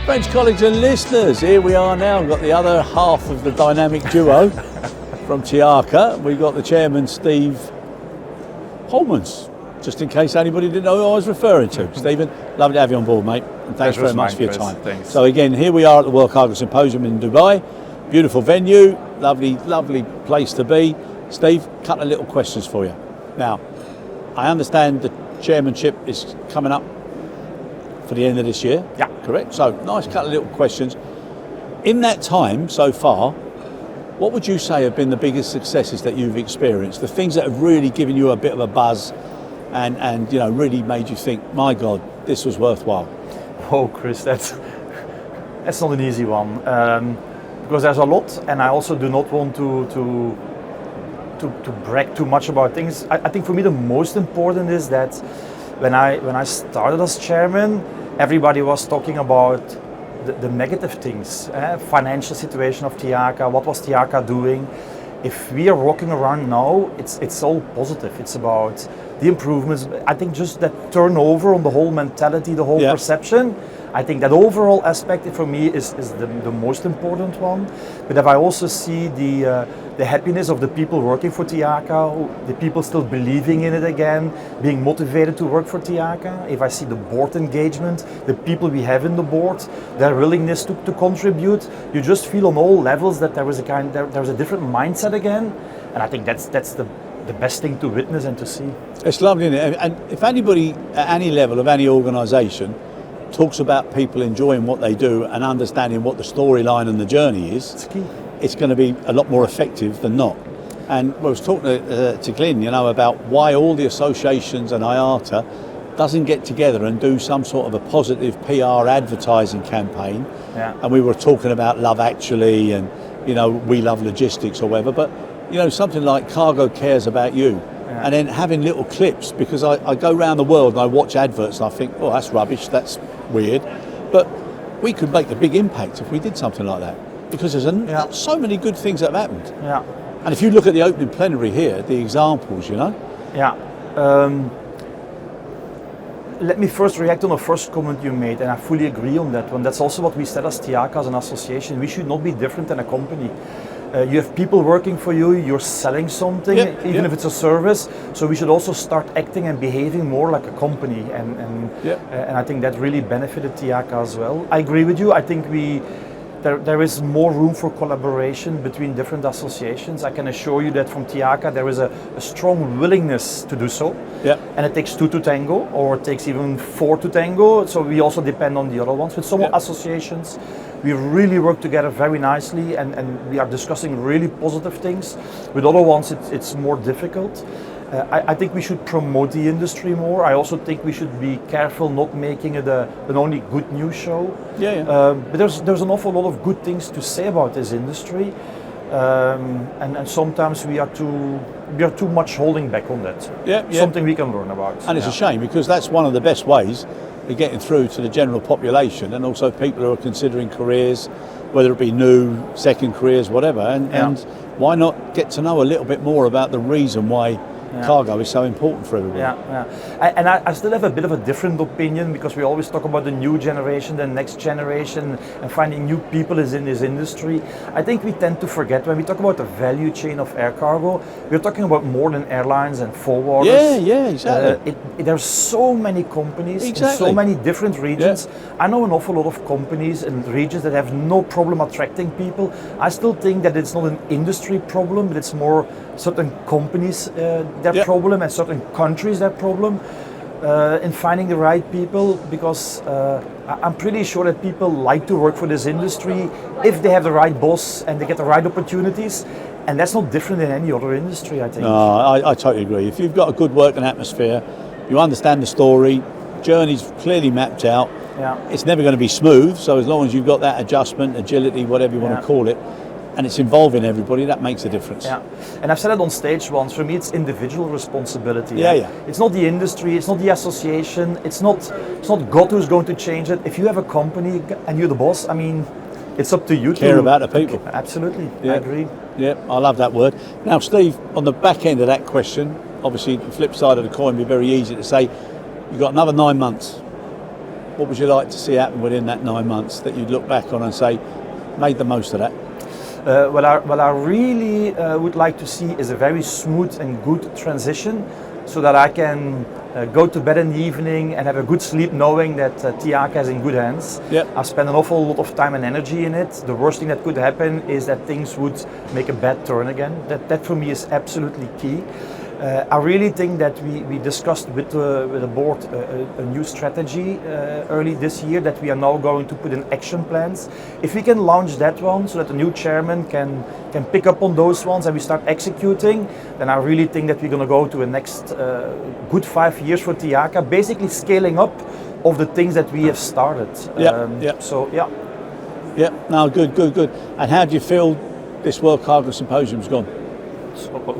French colleagues and listeners, here we are now. We've got the other half of the dynamic duo from TIACA. We've got the chairman, Steve Polmans, just in case anybody didn't know who I was referring to. Stephen, lovely to have you on board, mate, and thanks very much for your time. Thanks. So again, here we are at the World Cargo Symposium in Dubai. Beautiful venue, lovely place to be. Steve, a couple of little questions for you. Now, I understand the chairmanship is coming up for the end of this year. Yeah. Correct? So, nice couple of little questions. In that time so far, what would you say have been the biggest successes that you've experienced? The things that have really given you a bit of a buzz and you know, really made you think, my God, this was worthwhile? Oh, Chris, that's not an easy one. Because there's a lot, and I also do not want to brag too much about things. I think for me the most important is that when I started as chairman, everybody was talking about the negative things, financial situation of TIACA, what was TIACA doing. If we are walking around now, it's all positive. It's about the improvements. I think just that turnover on the whole mentality, the whole perception. I think that overall aspect for me is the most important one. But if I also see the happiness of the people working for TIACA, the people still believing in it again, being motivated to work for TIACA, if I see the board engagement, the people we have in the board, their willingness to contribute, you just feel on all levels that there was a different mindset again. And I think that's the best thing to witness and to see. It's lovely, isn't it? And if anybody at any level of any organisation talks about people enjoying what they do and understanding what the storyline and the journey is, it's key. It's going to be a lot more effective than not. And I was talking to Glyn, about why all the associations and IATA doesn't get together and do some sort of a positive PR advertising campaign. Yeah. And we were talking about Love Actually and, We Love Logistics or whatever, but, something like Cargo Cares About You. Yeah. And then having little clips, because I go around the world and I watch adverts and I think, oh, that's rubbish, that's weird. But we could make a big impact if we did something like that. Because there's so many good things that have happened. Yeah. And if you look at the opening plenary here, the examples, Yeah. Let me first react on the first comment you made, and I fully agree on that one. That's also what we said as TIACA, as an association. We should not be different than a company. You have people working for you, you're selling something, even if it's a service. So we should also start acting and behaving more like a company. And I think that really benefited TIACA as well. I agree with you. I think there is more room for collaboration between different associations. I can assure you that from TIACA there is a strong willingness to do so. Yeah. And it takes 2 to tango, or it takes even 4 to tango. So we also depend on the other ones. With some associations, we really work together very nicely and we are discussing really positive things. With other ones it's more difficult. I think we should promote the industry more. I also think we should be careful not making it an only good news show. But there's an awful lot of good things to say about this industry, and sometimes we are too much holding back on that. Something we can learn about. And it's a shame, because that's one of the best ways of getting through to the general population, and also people who are considering careers, whether it be new, second careers, whatever. And why not get to know a little bit more about the reason why cargo is so important for everybody. I still have a bit of a different opinion, because we always talk about the new generation, the next generation, and finding new people in this industry. I think we tend to forget, when we talk about the value chain of air cargo, we're talking about more than airlines and forwarders. Exactly. There's so many companies in so many different regions. I know an awful lot of companies in regions that have no problem attracting people. I still think that it's not an industry problem, but it's more certain companies their problem, and certain countries their problem in finding the right people, because I'm pretty sure that people like to work for this industry if they have the right boss and they get the right opportunities, and that's not different in any other industry, I think. No, I totally agree. If you've got a good working atmosphere, you understand the story, journey's clearly mapped out, it's never going to be smooth, so as long as you've got that adjustment, agility, whatever you want to call it, and it's involving everybody, that makes a difference. And I've said it on stage once, for me it's individual responsibility. It's not the industry, it's not the association, it's not God who's going to change it. If you have a company and you're the boss, I mean, it's up to you to care about the people. Absolutely, I agree. I love that word. Now Steve, on the back end of that question, obviously the flip side of the coin would be very easy to say, you've got another 9 months. what would you like to see happen within that 9 months that you'd look back on and say, made the most of that? What I really would like to see is a very smooth and good transition, so that I can go to bed in the evening and have a good sleep knowing that Tiaka is in good hands. Yep. I've spent an awful lot of time and energy in it. The worst thing that could happen is that things would make a bad turn again. That for me is absolutely key. I really think that we discussed with the board a new strategy early this year that we are now going to put in action plans. If we can launch that one so that the new chairman can pick up on those ones and we start executing, then I really think that we're going to go to a next good 5 years for Tiaka, basically scaling up of the things that we have started. So yeah. Yeah, no, good. And how do you feel this World Cargo Symposium's gone?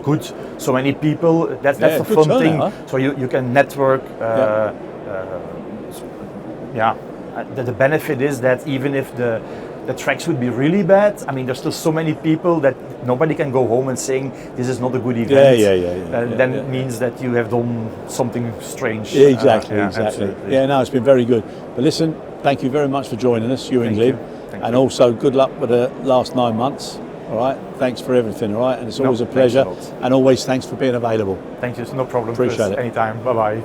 Good. So many people. That's the fun thing. Huh? So you can network. The benefit is that even if the tracks would be really bad, I mean, there's still so many people that nobody can go home and saying this is not a good event. Then it means that you have done something strange. Yeah, exactly. Absolutely. Yeah, no, it's been very good. But listen, thank you very much for joining us, you and Glyn, and also good luck with the last 9 months. All right, thanks for everything. All right, and it's always a pleasure, and always thanks for being available. Thank you. No problem. Appreciate Chris. it. Anytime. Bye bye.